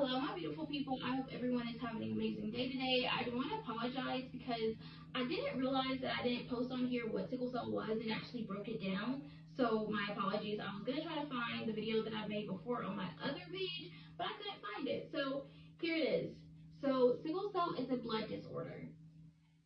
Hello, my beautiful people. I hope everyone is having an amazing day today. I want to apologize because I didn't realize that I didn't post on here what sickle cell was and actually broke it down. So my apologies. I was going to try to find the video that I made before on my other page, but I couldn't find it. So here it is. So sickle cell is a blood disorder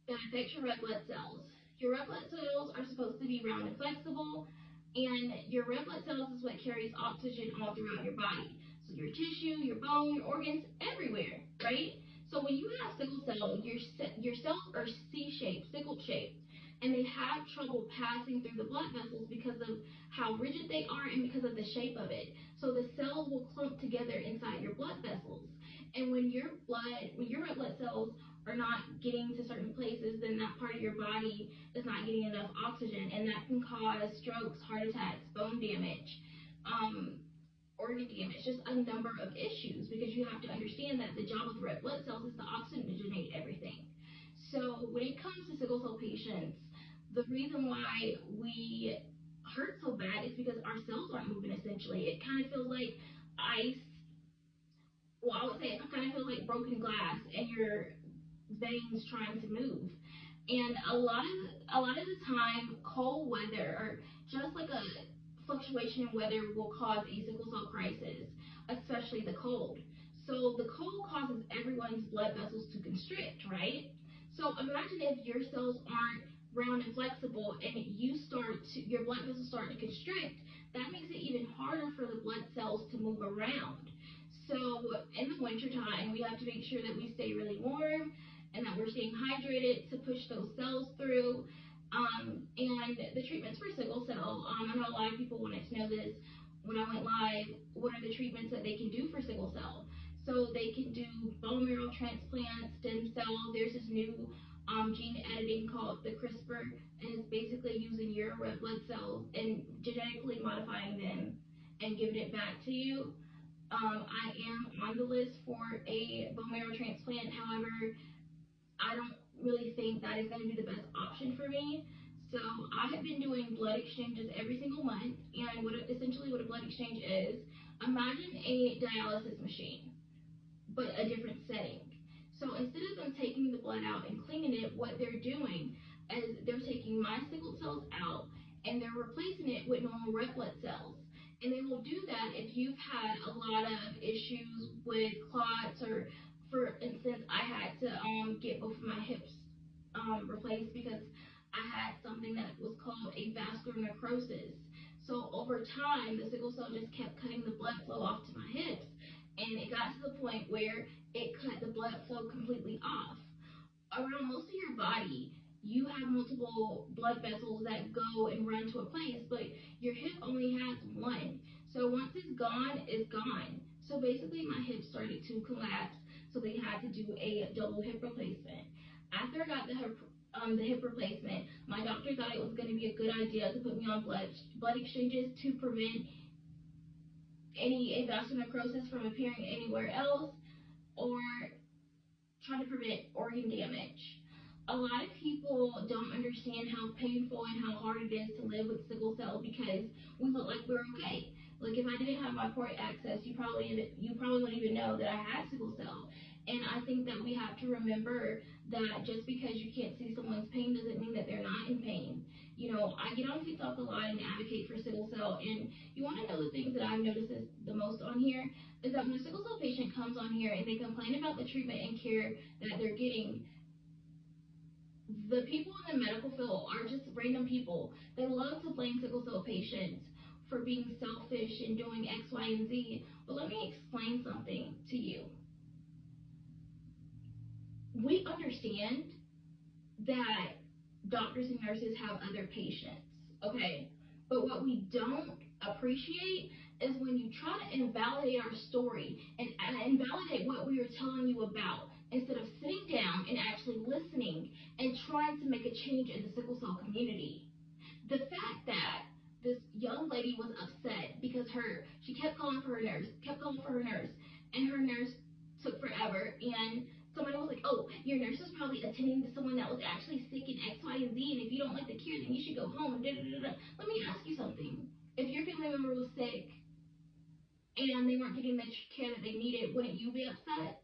that affects your red blood cells. Your red blood cells are supposed to be round and flexible, and your red blood cells is what carries oxygen all throughout your body. So your tissue, your bone, your organs, everywhere, right? So when you have sickle cell, your cells are C-shaped, sickle-shaped, and they have trouble passing through the blood vessels because of how rigid they are and because of the shape of it. So the cells will clump together inside your blood vessels. And when your red blood cells are not getting to certain places, then that part of your body is not getting enough oxygen, and that can cause strokes, heart attacks, bone damage, organ damage, just a number of issues, because you have to understand that the job of the red blood cells is to oxygenate everything. So when it comes to sickle cell patients, the reason why we hurt so bad is because our cells aren't moving essentially. It kind of feels like ice. Well, I would say it kind of feels like broken glass and your veins trying to move. And a lot of the time, cold weather or just like a fluctuation in weather will cause a sickle cell crisis, especially the cold. So the cold causes everyone's blood vessels to constrict, right? So imagine if your cells aren't round and flexible and your blood vessels start to constrict. That makes it even harder for the blood cells to move around. So in the wintertime, we have to make sure that we stay really warm and that we're staying hydrated to push those cells through. And the treatments for sickle cell, I know a lot of people wanted to know this when I went live. What are the treatments that they can do for sickle cell? So they can do bone marrow transplant, stem cells. There's this new gene editing called the CRISPR, and it's basically using your red blood cells and genetically modifying them and giving it back to you. I am on the list for a bone marrow transplant. However, I don't really think that is going to be the best option for me. So I have been doing blood exchanges every single month, and essentially what a blood exchange is, imagine a dialysis machine, but a different setting. So instead of them taking the blood out and cleaning it, what they're doing is they're taking my sickle cells out and they're replacing it with normal red blood cells. And they will do that if you've had a lot of issues with clots, or for instance, I had to get both of my hips replaced because I had something that was called a vascular necrosis. So over time, the sickle cell just kept cutting the blood flow off to my hips, and it got to the point where it cut the blood flow completely off. Around most of your body, you have multiple blood vessels that go and run to a place, but your hip only has one. So once it's gone, it's gone. So basically, my hip started to collapse, so they had to do a double hip replacement. After I got the hip replacement, my doctor thought it was going to be a good idea to put me on blood exchanges to prevent any vascular necrosis from appearing anywhere else, or try to prevent organ damage. A lot of people don't understand how painful and how hard it is to live with sickle cell because we look like we're okay. Like if I didn't have my port access, you probably wouldn't even know that I had sickle cell. And I think that we have to remember that just because you can't see someone's pain doesn't mean that they're not in pain. You know, I get on TikTok a lot and advocate for sickle cell, and you want to know the things that I've noticed the most on here is that when a sickle cell patient comes on here and they complain about the treatment and care that they're getting, the people in the medical field are just random people. They love to blame sickle cell patients for being selfish and doing X, Y, and Z. But let me explain something to you. We understand that doctors and nurses have other patients, okay? But what we don't appreciate is when you try to invalidate our story and invalidate what we are telling you about, instead of sitting down and actually listening and trying to make a change in the sickle cell community. The fact that this young lady was upset because she kept calling for her nurse, and her nurse took forever, and somebody was like, oh, your nurse was probably attending to someone that was actually sick in X, Y, and Z, and if you don't like the care, then you should go home. Let me ask you something. If your family member was sick and they weren't getting the care that they needed, wouldn't you be upset?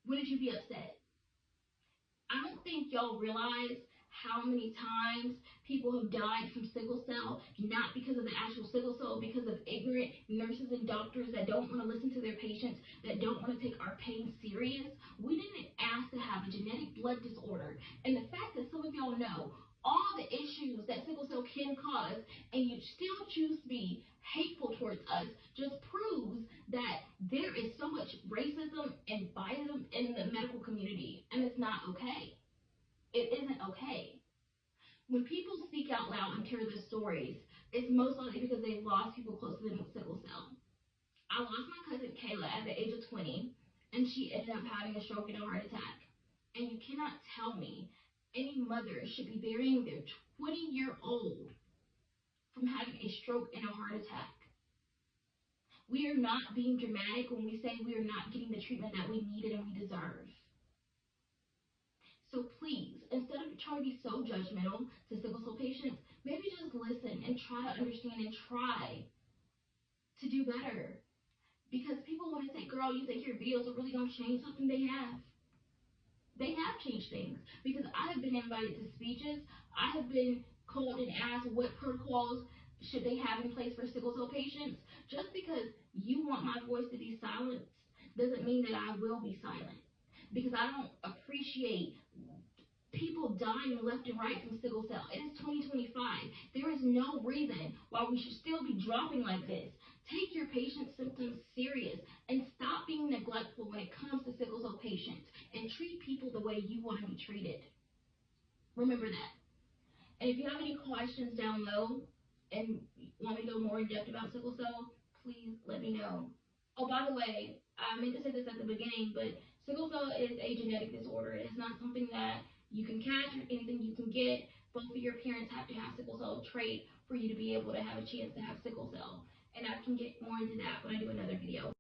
Wouldn't you be upset? I don't think y'all realize how many times people have died from sickle cell, not because of the actual sickle cell, because of ignorant nurses and doctors that don't want to listen to their patients, that don't want to take our pain serious. We didn't ask to have a genetic blood disorder. And the fact that some of y'all know all the issues that sickle cell can cause, and you still choose to be hateful towards us, just proves that there is so much racism and biasm in the medical community, and it's not okay. It isn't okay. When people speak out loud and share their stories, it's most likely because they've lost people close to them with sickle cell. I lost my cousin Kayla at the age of 20, and she ended up having a stroke and a heart attack. And you cannot tell me any mother should be burying their 20-year-old from having a stroke and a heart attack. We are not being dramatic when we say we are not getting the treatment that we needed and we deserve. So please, instead of trying to be so judgmental to sickle cell patients, maybe just listen and try to understand and try to do better. Because people want to say, girl, you think your videos are really going to change something? They have. They have changed things. Because I have been invited to speeches. I have been called and asked what protocols should they have in place for sickle cell patients. Just because you want my voice to be silenced doesn't mean that I will be silent. Because I don't appreciate people dying left and right from sickle cell. It is 2025. There is no reason why we should still be dropping like this. Take your patient's symptoms serious and stop being neglectful when it comes to sickle cell patients, and treat people the way you want to be treated. Remember that. And if you have any questions down low and want me to go more in depth about sickle cell, please let me know. Oh, by the way, I meant to say this at the beginning, but sickle cell is a genetic disorder. It's not something that you can catch or anything you can get. Both of your parents have to have sickle cell trait for you to be able to have a chance to have sickle cell. And I can get more into that when I do another video.